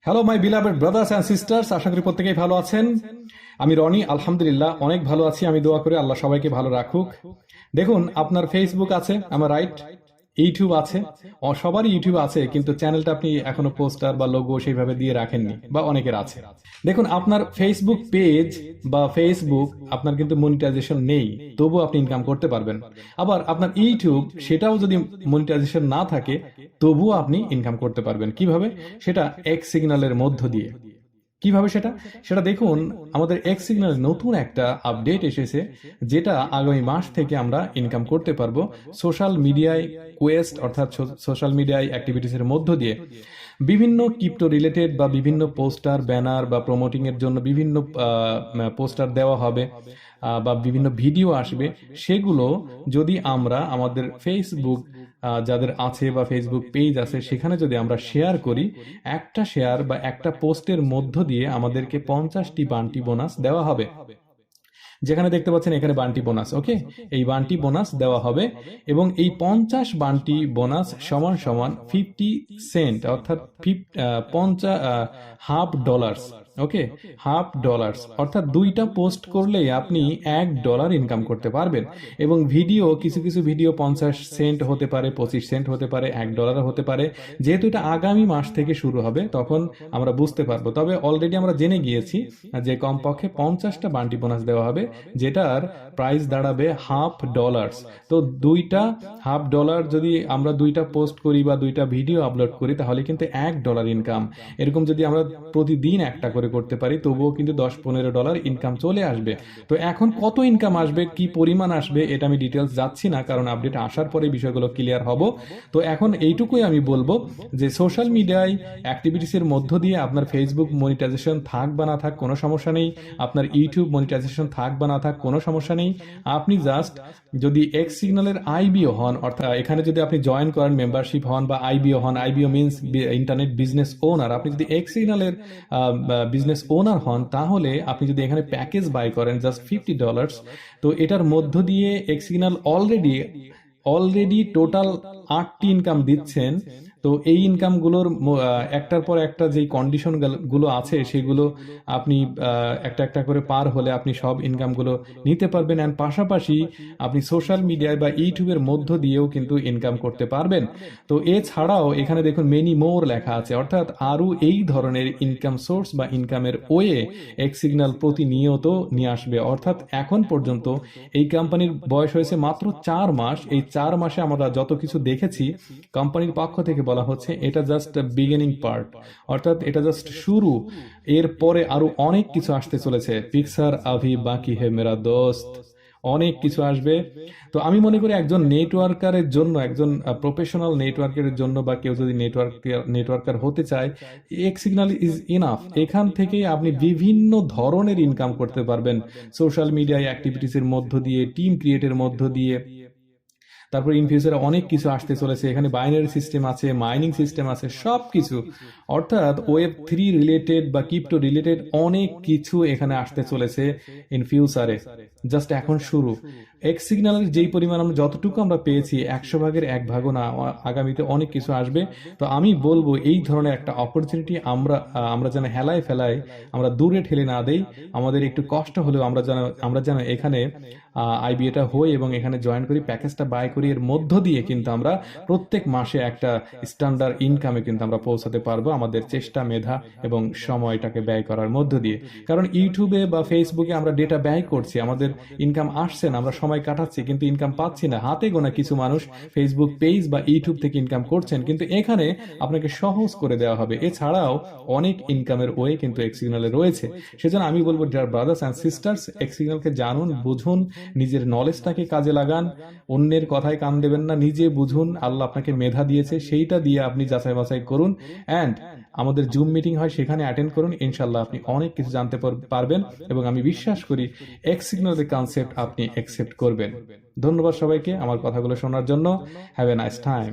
Hello my beloved brothers and sisters, আশা করি প্রত্যেকেই ভালো আছেন। আমি রনি, আলহামদুলিল্লাহ অনেক ভালো আছি। আমি দোয়া করি আল্লাহ সবাইকে ভালো রাখুক। দেখুন, আপনার ফেসবুক আছে, আমার রাইট, ইউটিউব আছে, সবারই ইউটিউব আছে, কিন্তু চ্যানেলটা আপনি এখনো পোস্টার বা লোগো সেইভাবে দিয়ে রাখেননি, বা অনেকের আছে। দেখুন, আপনার ফেসবুক পেজ বা ফেসবুক আপনার কিন্তু মনিটাইজেশন নেই, তবুও আপনি ইনকাম করতে পারবেন। আবার আপনার ইউটিউব, সেটাও যদি মনিটাইজেশন না থাকে, তবুও আপনি ইনকাম করতে পারবেন। কিভাবে? সেটা এক্স সিগন্যালের মধ্য দিয়ে। কিভাবে সেটা সেটা দেখুন, আমাদের এক্স সিগন্যালের নতুন একটা আপডেট এসেছে, যেটা আগামী মাস থেকে আমরা ইনকাম করতে পারবো সোশ্যাল মিডিয়ায় কোয়েস্ট, অর্থাৎ সোশ্যাল মিডিয়ায় অ্যাক্টিভিটিসের মধ্য দিয়ে। বিভিন্ন ক্রিপ্টো রিলেটেড বা বিভিন্ন পোস্টার, ব্যানার বা প্রমোটিং এর জন্য বিভিন্ন পোস্টার দেওয়া হবে, বা বিভিন্ন ভিডিও আসবে। সেগুলো যদি আমরা আমাদের ফেসবুক যাদের আছে বা ফেসবুক পেজ আছে, সেখানে যদি আমরা শেয়ার করি, একটা শেয়ার বা একটা পোস্টের মধ্য দিয়ে আমাদেরকে 50টি বান্টি বোনাস দেওয়া হবে। যেখানে দেখতে পাচ্ছেন এখানে বান্টি বোনাস, ওকে, এই বান্টি বোনাস দেওয়া হবে। এবং এই 50 বান্টি বোনাস সমান সমান 50 সেন্ট, অর্থাৎ 50 হাফ ডলার্স। ওকে, $50, অর্থাৎ দুইটা পোস্ট করলেই আপনি $1 ইনকাম করতে পারবেন। এবং ভিডিও, কিছু কিছু ভিডিও 50 সেন্ট হতে পারে, 25 সেন্ট হতে পারে, $1 হতে পারে। যেহেতু এটা আগামী মাস থেকে শুরু হবে, তখন আমরা বুঝতে পারবো। তবে অলরেডি আমরা জেনে গিয়েছি যে কমপক্ষে 50টা বান্টি বোনাস দেওয়া হবে, যেটার প্রাইস দাঁড়াবে $1/2। তো দুইটা $1/2 যদি আমরা দুইটা পোস্ট করি বা দুইটা ভিডিও আপলোড করি, তাহলে কিন্তু $1 ইনকাম। এরকম যদি আমরা প্রতিদিন একটা করে করতে পারি, তবুও কিন্তু $10-15 ইনকাম চলে আসবে। তো এখন কত ইনকাম আসবে, কি পরিমাণ আসবে, এটা আমি ডিটেলস যাচ্ছি না, কারণ আপডেট আসার পরে বিষয়গুলো ক্লিয়ার হব। তো এখন এইটুকুই আমি বলবো যে সোশ্যাল মিডিয়ায় অ্যাক্টিভিটিসের মধ্য দিয়ে আপনার ফেসবুক মনিটাইজেশন থাক বা না থাক কোনো সমস্যা নেই, আপনার ইউটিউব মনিটাইজেশন থাক বা না থাক কোনো সমস্যা নেই। আপনি জাস্ট যদি এক্স সিগন্যালের আইবিও হন, অর্থাৎ এখানে যদি আপনি জয়েন করেন, মেম্বারশিপ হন বা আইবিও হন, IBO means internet business owner, আপনি যদি এক্স সিগন্যালের বিজনেস ওনার হন, তাহলে আপনি যদি এখানে প্যাকেজ বাই করেন জাস্ট $50, তো এটার মধ্য দিয়ে এক্স সিগন্যাল অলরেডি টোটাল 8টি ইনকাম দিচ্ছেন। তো এই ইনকামগুলোর একটার পর একটা যেই কন্ডিশন গুলো আছে, সেগুলো আপনি একটা একটা করে পার হলে আপনি সব ইনকামগুলো নিতে পারবেন। অ্যান্ড পাশাপাশি আপনি সোশ্যাল মিডিয়ায় বা ইউটিউবের মধ্য দিয়েও কিন্তু ইনকাম করতে পারবেন। তো এছাড়াও এখানে দেখুন মেনি মোর লেখা আছে, অর্থাৎ আরও এই ধরনের ইনকাম সোর্স বা ইনকামের ওয়ে এক্স সিগন্যাল প্রতিনিয়ত নিয়ে আসবে। অর্থাৎ এখন পর্যন্ত এই কোম্পানির বয়স হয়েছে মাত্র 4 মাস। এই 4 মাসে আমরা যত কিছু দেখেছি, কোম্পানির পক্ষ থেকে বলা হচ্ছে এটা জাস্ট বিগিনিং পার্ট, অর্থাৎ এটা জাস্ট শুরু। এরপরে আরো অনেক কিছু আসতে চলেছে। পিকচার আভি বাকি হে মেরা দোস্ত, অনেক কিছু আসবে। তো আমি মনে করি একজন নেটওয়ার্কারের জন্য, একজন প্রফেশনাল নেটওয়ার্কারের জন্য, বা কেউ যদি নেটওয়ার্কার হতে চায়, এক্স সিগন্যাল ইজ ইনাফ। এখান থেকেই আপনি বিভিন্ন ধরনের ইনকাম করতে পারবেন সোশ্যাল মিডিয়ায় অ্যাক্টিভিটিসের মধ্য দিয়ে, টিম ক্রিয়েটের মধ্য দিয়ে। তারপর ইন ফিউচারে অনেক কিছু আসতে চলেছে, এখানে বাইনারি সিস্টেম আছে, মাইনিং সিস্টেম আছে, সব কিছু, অর্থাৎ Web3 রিলেটেড বা ক্রিপ্টো রিলেটেড অনেক কিছু এখানে আসতে চলেছে ইন ফিউচারে। জাস্ট এখন শুরু। এক্স সিগন্যালের যেই পরিমাণ আমরা যতটুকু আমরা পেয়েছি, 100 ভাগের 1 ভাগও না, আগামীতে অনেক কিছু আসবে। তো আমি বলবো এই ধরনের একটা অপরচুনিটি আমরা যেন হেলায় ফেলায় আমরা দূরে ঠেলে না দেই। আমাদের একটু কষ্ট হলেও আমরা যেন এখানে আইবিএটা হই এবং এখানে জয়েন করি, প্যাকেজটা বাই করি। এর মধ্য দিয়ে কিন্তু আমরা প্রত্যেক মাসে একটা স্ট্যান্ডার্ড ইনকামে কিন্তু আমরা পৌঁছাতে পারবো, আমাদের চেষ্টা, মেধা এবং সময়টাকে ব্যয় করার মধ্য দিয়ে। কারণ ইউটিউবে বা ফেসবুকে আমরা ডেটা ব্যয় করছি, আমাদের ইনকাম আসছে না, আমরা সময় কাটাচ্ছি কিন্তু ইনকাম পাচ্ছি না। হাতে গোনা কিছু মানুষ ফেসবুক পেজ বা ইউটিউব থেকে ইনকাম করছেন, কিন্তু এখানে আপনাকে সহজ করে দেওয়া হবে। এছাড়াও অনেক ইনকামের ওয়ে কিন্তু এক্স সিগন্যালে রয়েছে। সেজন্য আমি বলবো, dear brothers and sisters, X সিগন্যালকে জানুন, বুঝুন, নিজের নলেজটাকে কাজে লাগান, অন্যের কথায় কান দেবেন না, নিজে বুঝুন। আল্লাহ আপনাকে মেধা দিয়েছে, সেইটা দিয়ে আপনি যাচাই বাছাই করুন। অ্যান্ড আমাদের জুম মিটিং হয়, সেখানে অ্যাটেন্ড করুন। ইনশাল্লাহ আপনি অনেক কিছু জানতে পারবেন, এবং আমি বিশ্বাস করি এক্স সিগন্যালের কনসেপ্ট আপনি অ্যাকসেপ্ট করবেন। ধন্যবাদ সবাইকে আমার কথাগুলো শোনার জন্য। Have a nice time.